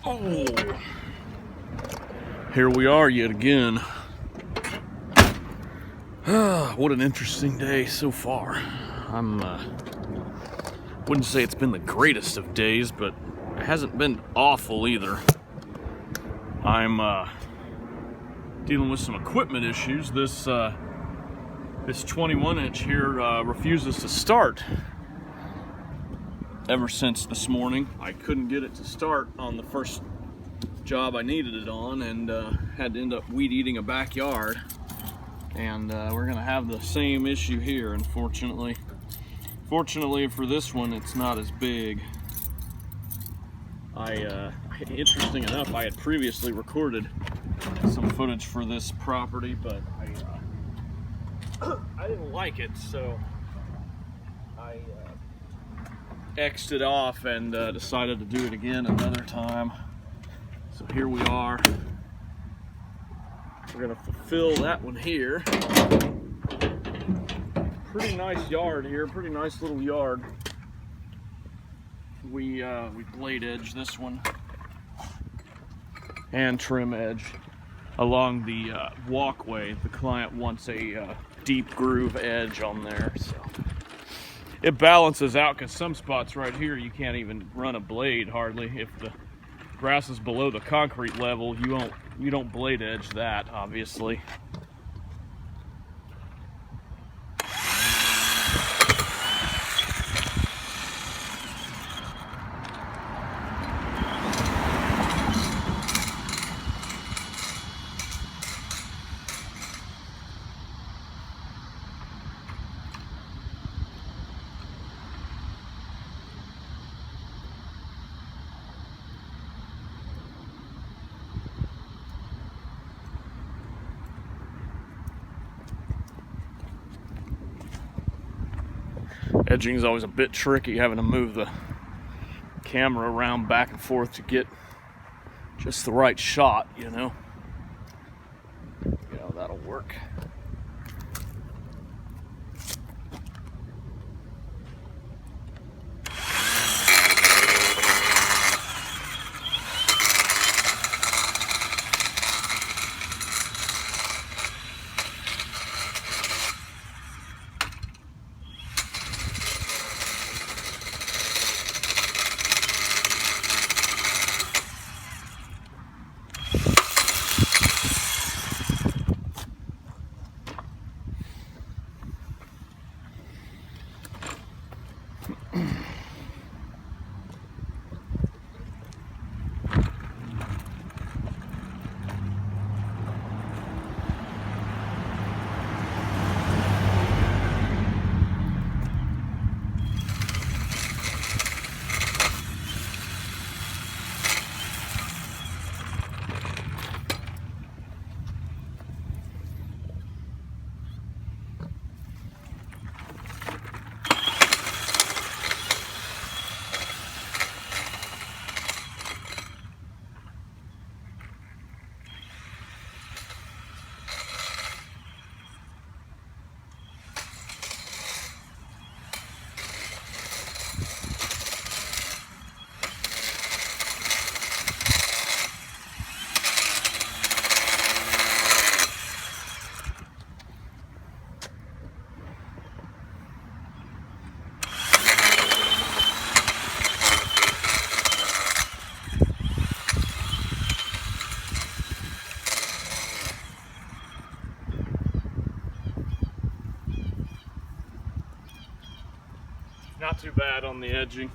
Oh, here we are yet again. What an interesting day so far. Wouldn't say it's been the greatest of days, but it hasn't been awful either. I'm dealing with some equipment issues. This 21-inch here refuses to start. Ever since this morning, I couldn't get it to start on the first job I needed it on, and had to end up weed eating a backyard. And we're gonna have the same issue here, unfortunately. Fortunately for this one, it's not as big. Interesting enough, I had previously recorded some footage for this property, but I didn't like it, so I X'd it off and decided to do it again another time. So here we are. We're gonna fulfill that one here. Pretty nice yard here, pretty nice little yard. We blade edge this one and trim edge along the walkway. The client wants a deep groove edge on there, so it balances out, because some spots right here you can't even run a blade hardly. If the grass is below the concrete level, you don't blade edge that, obviously. Edging is always a bit tricky, having to move the camera around back and forth to get just the right shot, you know. Yeah, that'll work. Not too bad on the edging.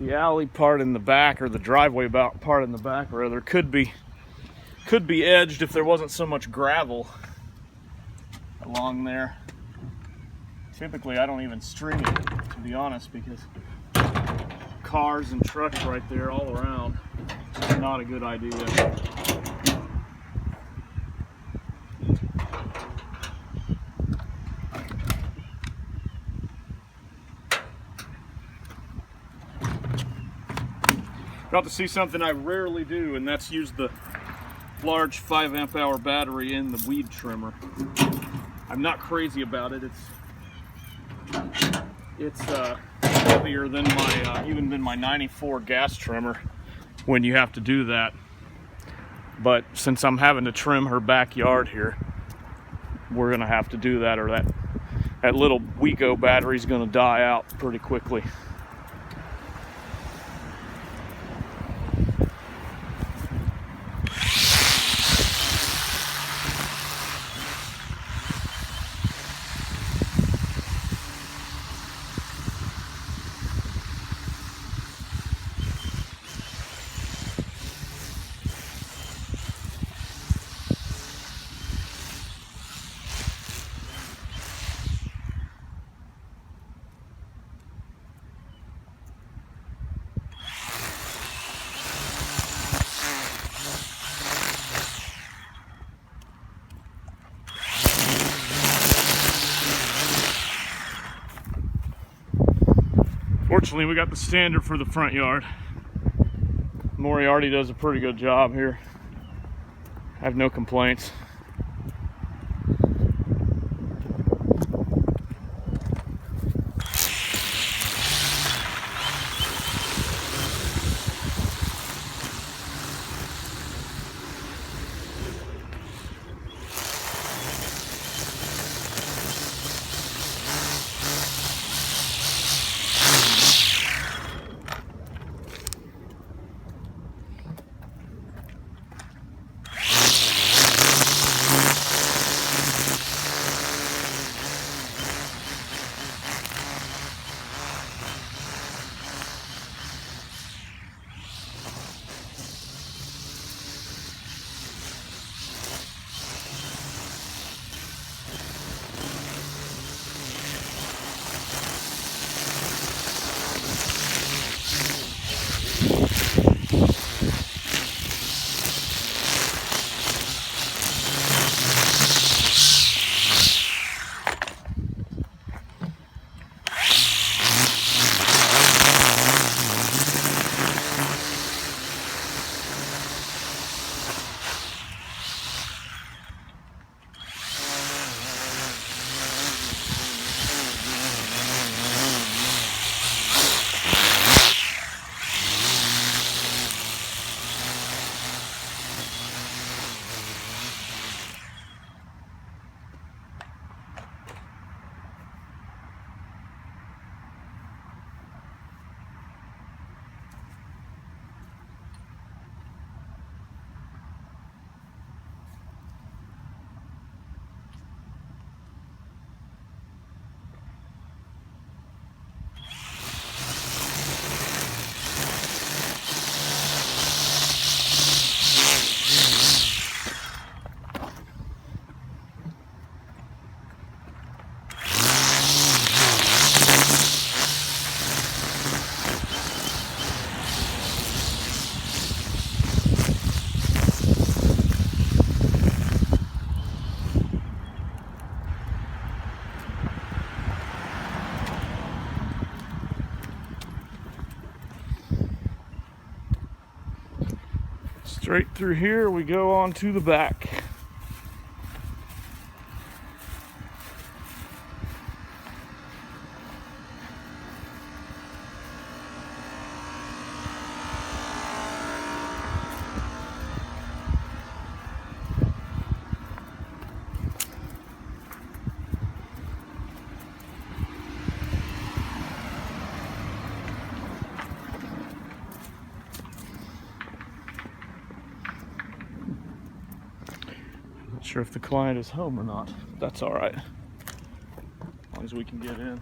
The alley part in the back, or the driveway part in the back rather, could be edged if there wasn't so much gravel along there. Typically I don't even string it, to be honest, because cars and trucks right there all around. It's not a good idea. Got to see something I rarely do, and that's use the large 5 amp hour battery in the weed trimmer. I'm not crazy about it. It's heavier than my even than my 94 gas trimmer when you have to do that. But since I'm having to trim her backyard here, we're gonna have to do that, or that little Wego battery's gonna die out pretty quickly. Fortunately, we got the standard for the front yard. Moriarty does a pretty good job here. I have no complaints. Straight through here, we go on to the back. Not sure if the client is home or not. That's all right, as long as we can get in.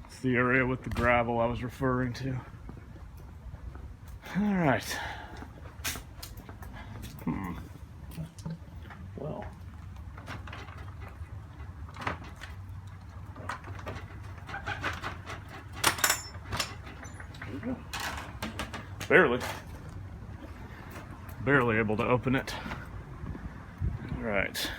It's the area with the gravel I was referring to. All right. Well. Barely able to open it. All right.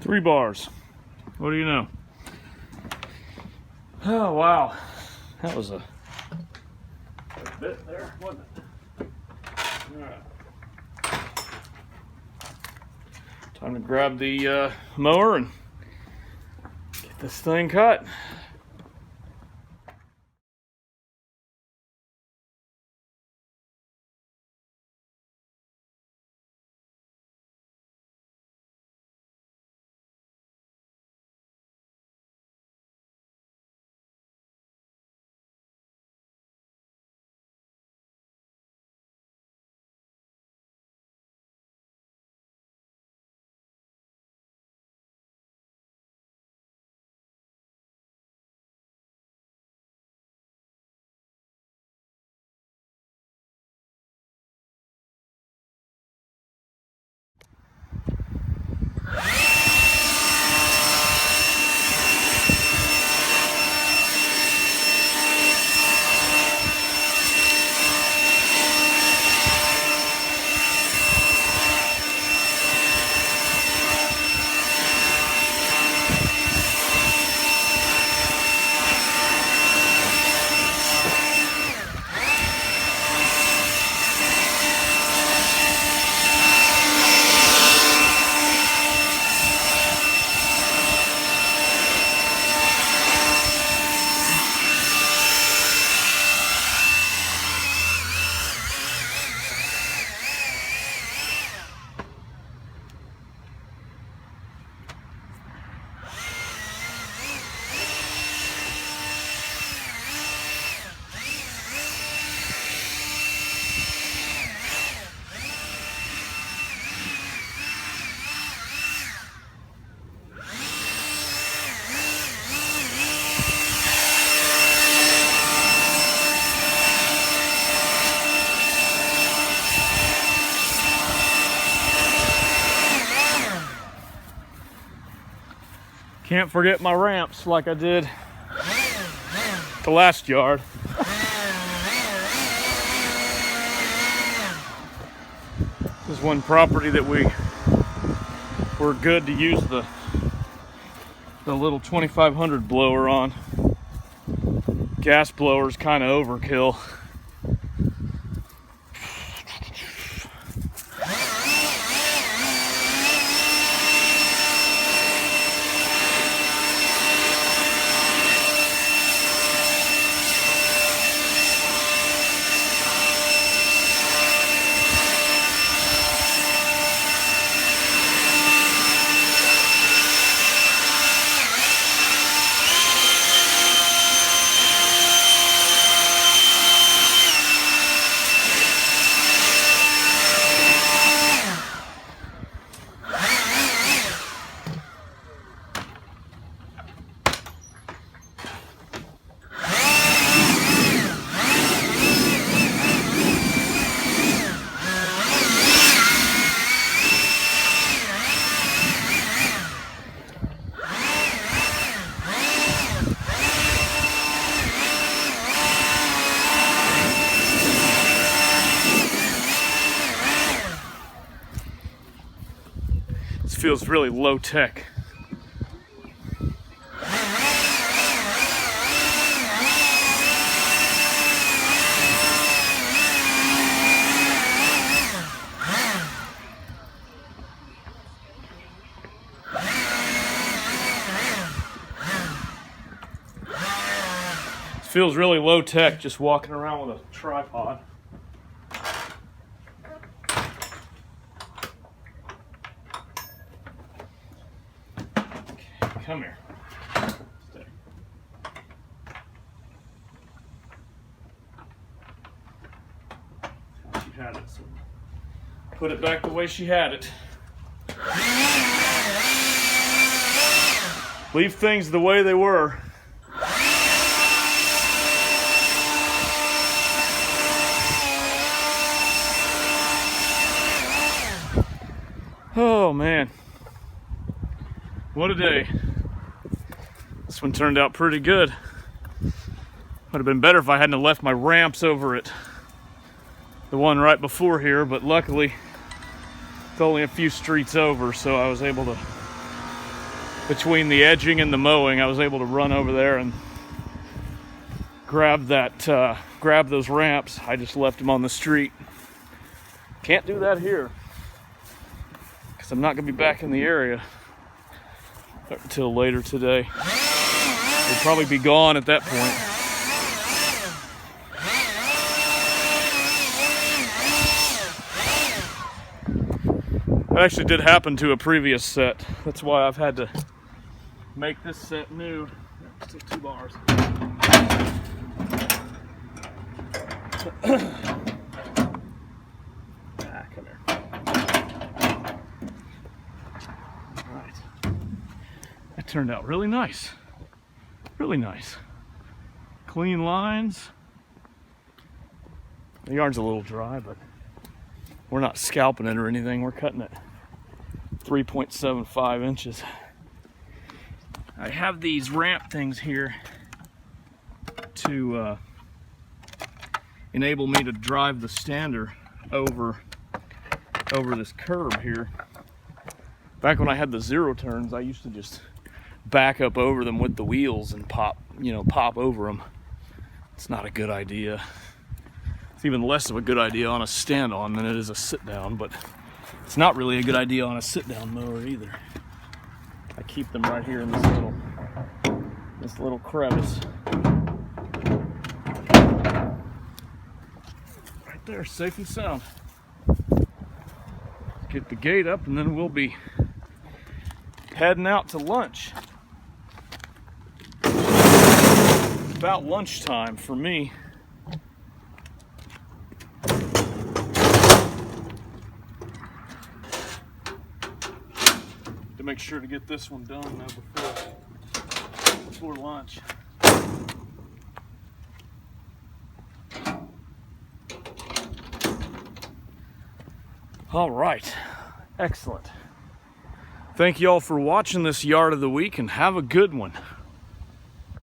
3 bars. What do you know? Oh, wow. That was a bit there, wasn't it? All right. Time to grab the mower and get this thing cut. Can't forget my ramps like I did the last yard. This is one property that we were good to use the little 2500 blower on. Gas blower's kind of overkill. Feels really low tech. Feels really low tech just walking around with a tripod. Come here. Stay. She had it, so put it back the way she had it. Leave things the way they were. Oh man, what a day. This one turned out pretty good. Would have been better if I hadn't have left my ramps over at the one right before here, but luckily it's only a few streets over, so I was able to between the edging and the mowing, I was able to run over there and grab those ramps. I just left them on the street. Can't do that here because I'm not going to be back in the area until later today. They'll probably be gone at that point. That actually did happen to a previous set. That's why I've had to make this set new. Still 2 bars. Come here. All right. That turned out really nice. Really nice. Clean lines. The yarn's a little dry, but we're not scalping it or anything. We're cutting it 3.75 inches. I have these ramp things here to enable me to drive the stander over this curb here. Back when I had the 0 turns, I used to just back up over them with the wheels and pop over them. It's not a good idea. It's even less of a good idea on a stand-on than it is a sit-down, but it's not really a good idea on a sit-down mower either. I keep them right here in this little crevice. Right there, safe and sound. Get the gate up and then we'll be heading out to lunch. It's about lunchtime for me. To make sure to get this one done now before lunch. All right, excellent. Thank you all for watching this Yard of the Week and have a good one.